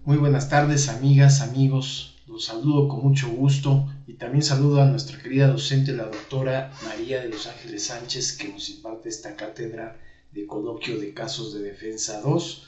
Muy buenas tardes, amigas, amigos. Los saludo con mucho gusto y también saludo a nuestra querida docente, la doctora María de los Ángeles Sánchez, que nos imparte esta cátedra de coloquio de casos de defensa 2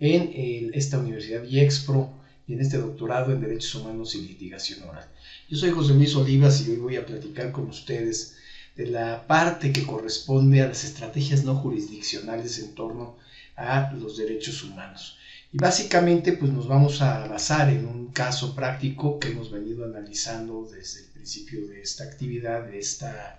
en esta Universidad IEXPRO y en este doctorado en Derechos Humanos y Litigación Oral. Yo soy José Luis Olivas y hoy voy a platicar con ustedes de la parte que corresponde a las estrategias no jurisdiccionales en torno a los derechos humanos. Y básicamente pues nos vamos a basar en un caso práctico que hemos venido analizando desde el principio de esta actividad, de esta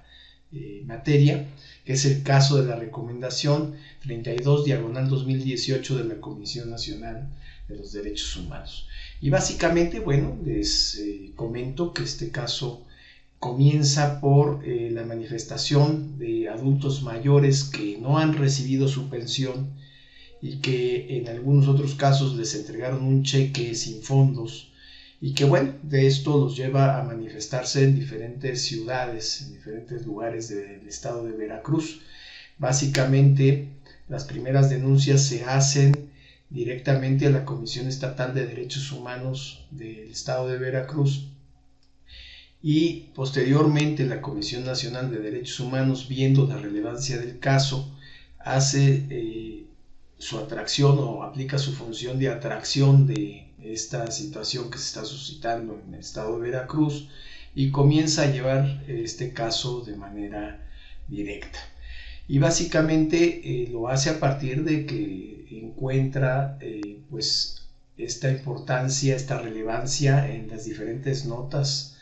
materia, que es el caso de la recomendación 32/2018 de la Comisión Nacional de los Derechos Humanos. Y básicamente, bueno, les comento que este caso comienza por la manifestación de adultos mayores que no han recibido su pensión y que en algunos otros casos les entregaron un cheque sin fondos y que bueno, de esto los lleva a manifestarse en diferentes ciudades, en diferentes lugares del estado de Veracruz. Básicamente las primeras denuncias se hacen directamente a la Comisión Estatal de Derechos Humanos del estado de Veracruz y posteriormente la Comisión Nacional de Derechos Humanos, viendo la relevancia del caso, hace su atracción o aplica su función de atracción de esta situación que se está suscitando en el estado de Veracruz y comienza a llevar este caso de manera directa. Y básicamente lo hace a partir de que encuentra pues esta importancia, esta relevancia en las diferentes notas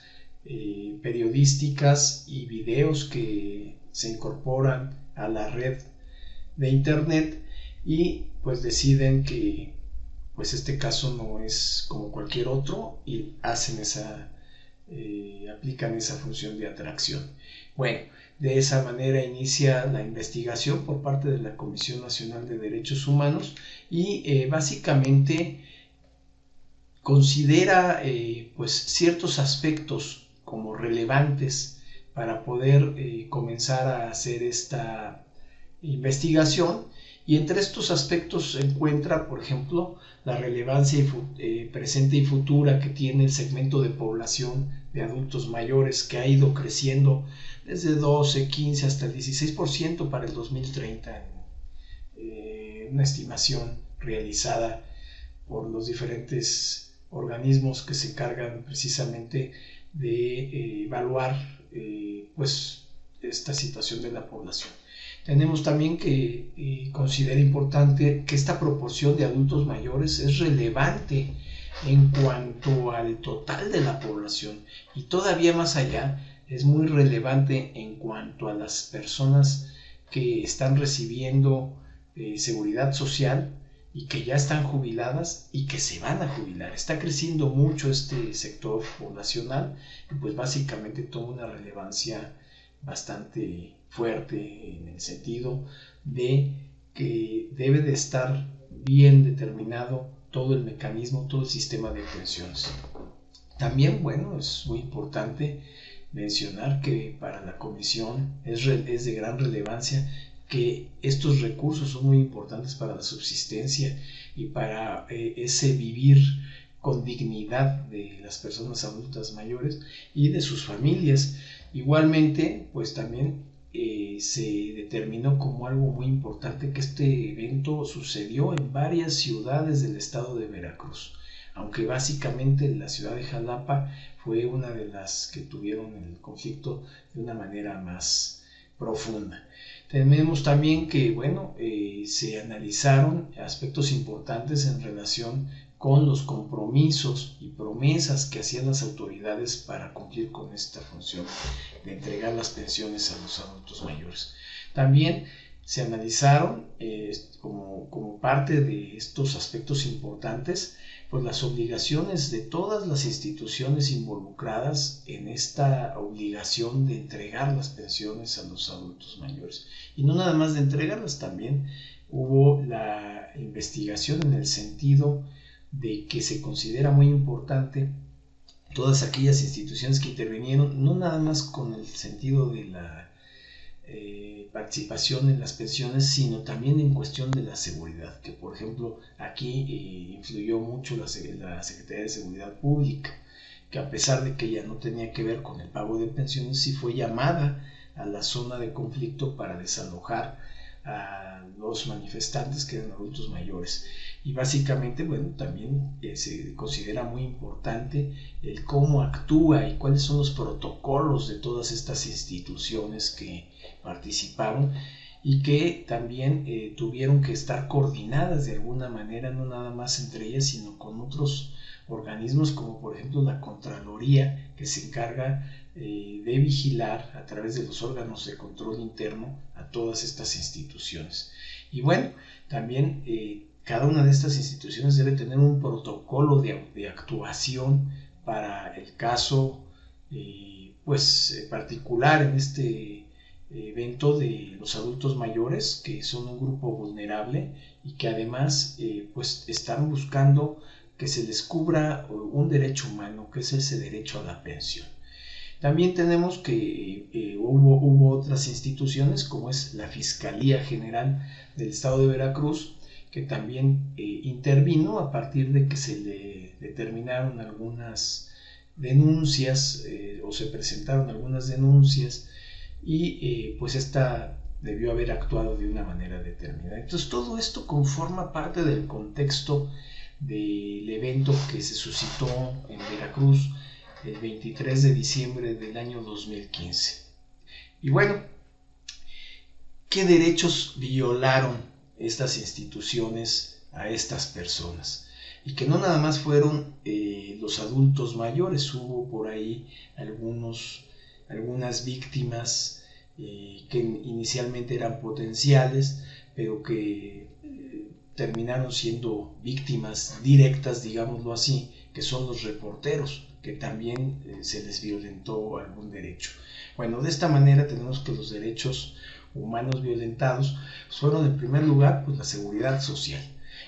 periodísticas y videos que se incorporan a la red de internet y pues deciden que pues este caso no es como cualquier otro y hacen aplican esa función de atracción. Bueno, de esa manera inicia la investigación por parte de la Comisión Nacional de Derechos Humanos y básicamente considera pues ciertos aspectos como relevantes para poder comenzar a hacer esta investigación, y entre estos aspectos se encuentra, por ejemplo, la relevancia presente y futura que tiene el segmento de población de adultos mayores, que ha ido creciendo desde 12, 15 hasta el 16% para el 2030, una estimación realizada por los diferentes organismos que se encargan precisamente de evaluar pues esta situación de la población. Tenemos también que considerar importante que esta proporción de adultos mayores es relevante en cuanto al total de la población y todavía más allá es muy relevante en cuanto a las personas que están recibiendo seguridad social y que ya están jubiladas y que se van a jubilar. Está creciendo mucho este sector poblacional y pues básicamente toma una relevancia bastante fuerte en el sentido de que debe de estar bien determinado todo el mecanismo, todo el sistema de pensiones. También, bueno, es muy importante mencionar que para la comisión es de gran relevancia que estos recursos son muy importantes para la subsistencia y para ese vivir con dignidad de las personas adultas mayores y de sus familias. Igualmente, pues también se determinó como algo muy importante que este evento sucedió en varias ciudades del estado de Veracruz, aunque básicamente la ciudad de Jalapa fue una de las que tuvieron el conflicto de una manera más profunda. Tenemos también que, bueno, se analizaron aspectos importantes en relación con los compromisos y promesas que hacían las autoridades para cumplir con esta función de entregar las pensiones a los adultos mayores. También se analizaron como parte de estos aspectos importantes pues las obligaciones de todas las instituciones involucradas en esta obligación de entregar las pensiones a los adultos mayores. Y no nada más de entregarlas, también hubo la investigación en el sentido de que se considera muy importante todas aquellas instituciones que intervinieron, no nada más con el sentido de la participación en las pensiones, sino también en cuestión de la seguridad, que por ejemplo aquí influyó mucho la Secretaría de Seguridad Pública, que a pesar de que ella no tenía que ver con el pago de pensiones, sí fue llamada a la zona de conflicto para desalojar a los manifestantes que eran adultos mayores. Y básicamente, bueno, también se considera muy importante el cómo actúa y cuáles son los protocolos de todas estas instituciones que participaron y que también tuvieron que estar coordinadas de alguna manera, no nada más entre ellas, sino con otros organismos como por ejemplo la Contraloría, que se encarga de vigilar a través de los órganos de control interno a todas estas instituciones. Y bueno, también cada una de estas instituciones debe tener un protocolo de actuación para el caso particular en este evento de los adultos mayores, que son un grupo vulnerable y que además están buscando que se les cubra un derecho humano, que es ese derecho a la pensión. También tenemos que hubo otras instituciones, como es la Fiscalía General del Estado de Veracruz, que también intervino a partir de que se le determinaron algunas denuncias o se presentaron algunas denuncias y esta debió haber actuado de una manera determinada. Entonces todo esto conforma parte del contexto del evento que se suscitó en Veracruz el 23 de diciembre del año 2015. Y bueno, ¿qué derechos violaron estas instituciones a estas personas? Y que no nada más fueron los adultos mayores, hubo por ahí algunas víctimas que inicialmente eran potenciales, pero que terminaron siendo víctimas directas, digámoslo así, que son los reporteros, que también se les violentó algún derecho. Bueno, de esta manera tenemos que los derechos humanos violentados fueron en primer lugar la seguridad social.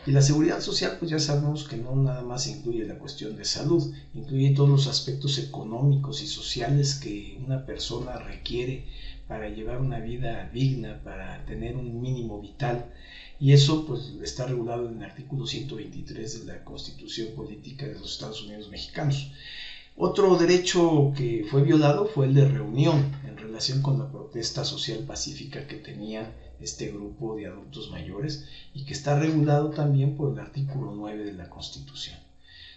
Y la seguridad social ya sabemos que no nada más incluye la cuestión de salud, incluye todos los aspectos económicos y sociales que una persona requiere para llevar una vida digna, para tener un mínimo vital. Y eso está regulado en el artículo 123 de la Constitución Política de los Estados Unidos Mexicanos. Otro derecho que fue violado fue el de reunión en relación con la protesta social pacífica que tenía este grupo de adultos mayores y que está regulado también por el artículo 9 de la Constitución.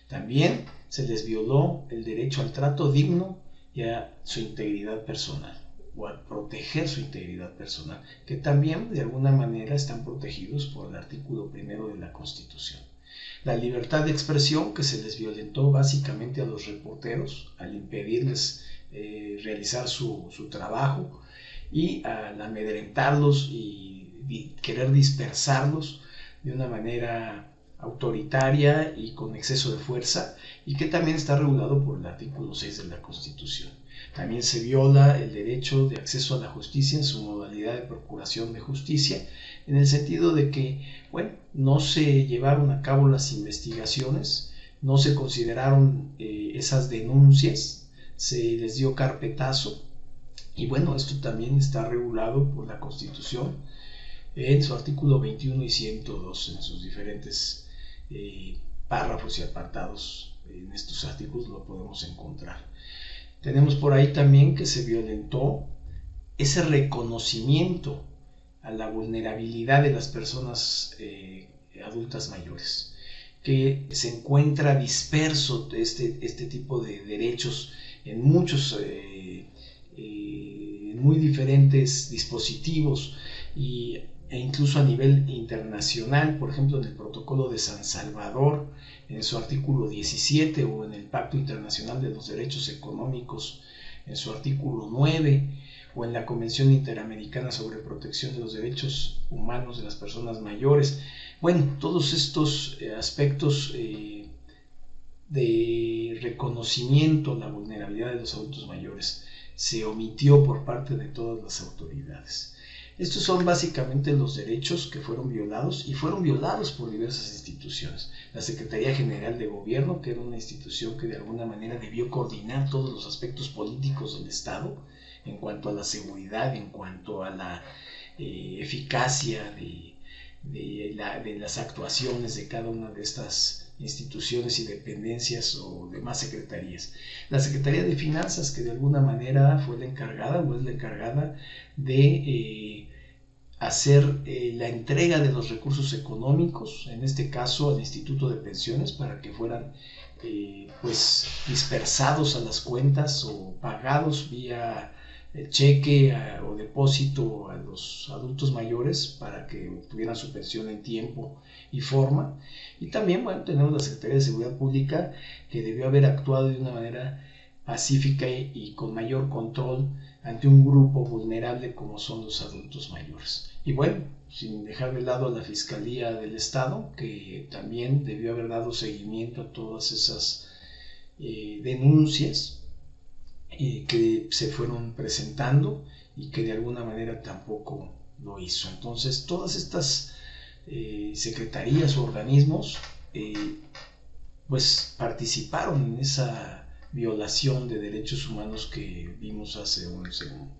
También se les violó el derecho al trato digno y a su integridad personal, o a proteger su integridad personal, que también de alguna manera están protegidos por el artículo 1 de la Constitución. La libertad de expresión, que se les violentó básicamente a los reporteros al impedirles realizar su trabajo y al amedrentarlos y querer dispersarlos de una manera autoritaria y con exceso de fuerza, y que también está regulado por el artículo 6 de la Constitución. También se viola el derecho de acceso a la justicia en su modalidad de procuración de justicia, en el sentido de que, no se llevaron a cabo las investigaciones, no se consideraron esas denuncias, se les dio carpetazo, y esto también está regulado por la Constitución en su artículo 21 y 102, en sus diferentes párrafos y apartados. En estos artículos lo podemos encontrar. Tenemos por ahí también que se violentó ese reconocimiento a la vulnerabilidad de las personas adultas mayores, que se encuentra disperso este tipo de derechos en muchos muy diferentes dispositivos e incluso a nivel internacional, por ejemplo en el Protocolo de San Salvador, en su artículo 17, o en el Pacto Internacional de los Derechos Económicos, en su artículo 9, o en la Convención Interamericana sobre Protección de los Derechos Humanos de las Personas Mayores. Todos estos aspectos de reconocimiento a la vulnerabilidad de los adultos mayores se omitió por parte de todas las autoridades. Estos son básicamente los derechos que fueron violados, y fueron violados por diversas instituciones. La Secretaría General de Gobierno, que era una institución que de alguna manera debió coordinar todos los aspectos políticos del Estado, en cuanto a la seguridad, en cuanto a la eficacia de las actuaciones de cada una de estas instituciones y dependencias o demás secretarías. La Secretaría de Finanzas, que de alguna manera fue la encargada o es la encargada de hacer la entrega de los recursos económicos, en este caso al Instituto de Pensiones, para que fueran pues dispersados a las cuentas o pagados vía cheque o depósito a los adultos mayores para que obtuvieran su pensión en tiempo y forma. Y también, bueno, tenemos la Secretaría de Seguridad Pública, que debió haber actuado de una manera pacífica y con mayor control ante un grupo vulnerable como son los adultos mayores. Y bueno, sin dejar de lado a la Fiscalía del Estado, que también debió haber dado seguimiento a todas esas denuncias que se fueron presentando y que de alguna manera tampoco lo hizo. Entonces, todas estas secretarías o organismos pues participaron en esa violación de derechos humanos que vimos hace un segundo.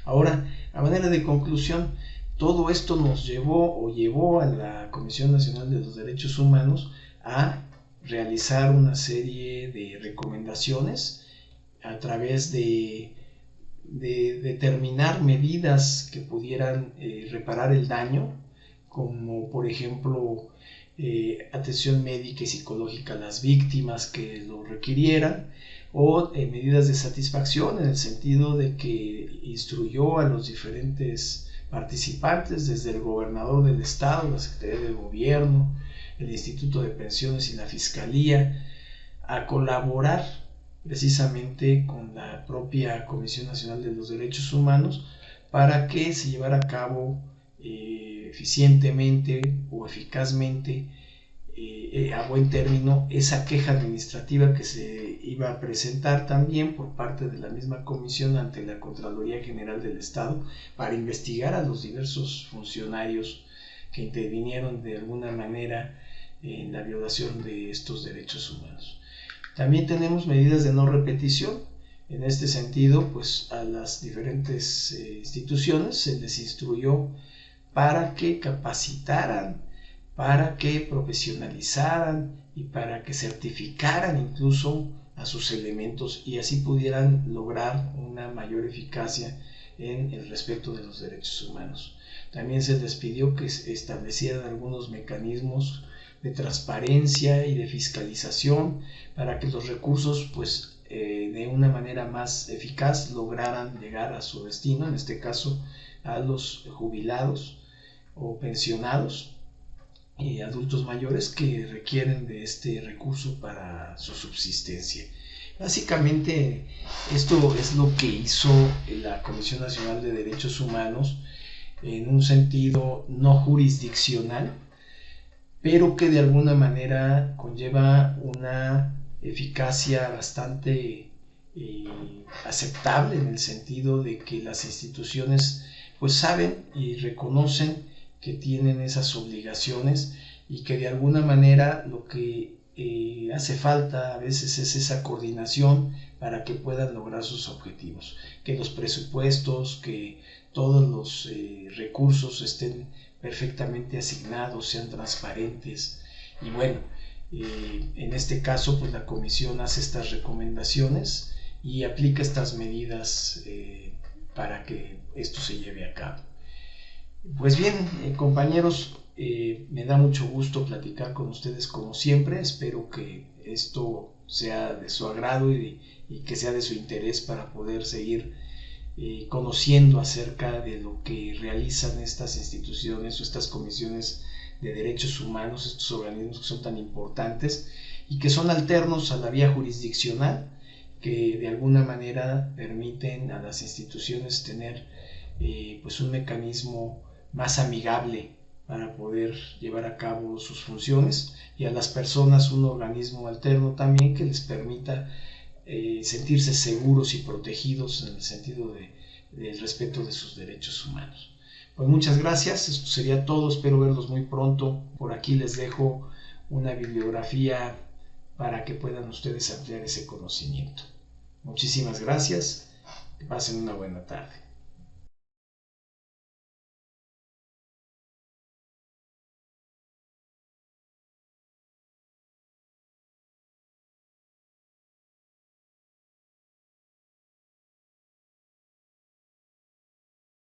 Ahora, a manera de conclusión, todo esto nos llevó a la Comisión Nacional de los Derechos Humanos a realizar una serie de recomendaciones a través de determinar medidas que pudieran reparar el daño, como por ejemplo atención médica y psicológica a las víctimas que lo requirieran, o medidas de satisfacción en el sentido de que instruyó a los diferentes participantes, desde el gobernador del estado, la Secretaría de Gobierno, el Instituto de Pensiones y la Fiscalía, a colaborar precisamente con la propia Comisión Nacional de los Derechos Humanos para que se llevara a cabo eficientemente o eficazmente, a buen término, esa queja administrativa que se iba a presentar también por parte de la misma comisión ante la Contraloría General del Estado para investigar a los diversos funcionarios que intervinieron de alguna manera en la violación de estos derechos humanos. También tenemos medidas de no repetición. En este sentido, pues a las diferentes instituciones se les instruyó para que capacitaran, para que profesionalizaran y para que certificaran incluso a sus elementos y así pudieran lograr una mayor eficacia en el respeto de los derechos humanos. También se les pidió que establecieran algunos mecanismos de transparencia y de fiscalización para que los recursos pues de una manera más eficaz lograran llegar a su destino, en este caso a los jubilados o pensionados y adultos mayores que requieren de este recurso para su subsistencia. Básicamente esto es lo que hizo la Comisión Nacional de Derechos Humanos en un sentido no jurisdiccional, pero que de alguna manera conlleva una eficacia bastante aceptable, en el sentido de que las instituciones pues saben y reconocen que tienen esas obligaciones y que de alguna manera lo que hace falta a veces es esa coordinación para que puedan lograr sus objetivos, que los presupuestos, que todos los recursos estén perfectamente asignados, sean transparentes. Y bueno, en este caso pues la comisión hace estas recomendaciones y aplica estas medidas para que esto se lleve a cabo. Pues bien, compañeros, me da mucho gusto platicar con ustedes como siempre. Espero que esto sea de su agrado y que sea de su interés para poder seguir conociendo acerca de lo que realizan estas instituciones o estas comisiones de derechos humanos, estos organismos que son tan importantes y que son alternos a la vía jurisdiccional, que de alguna manera permiten a las instituciones tener pues un mecanismo más amigable para poder llevar a cabo sus funciones, y a las personas un organismo alterno también que les permita sentirse seguros y protegidos en el sentido del respeto de sus derechos humanos. Pues muchas gracias, esto sería todo, espero verlos muy pronto. Por aquí les dejo una bibliografía para que puedan ustedes ampliar ese conocimiento. Muchísimas gracias Que pasen una buena tarde.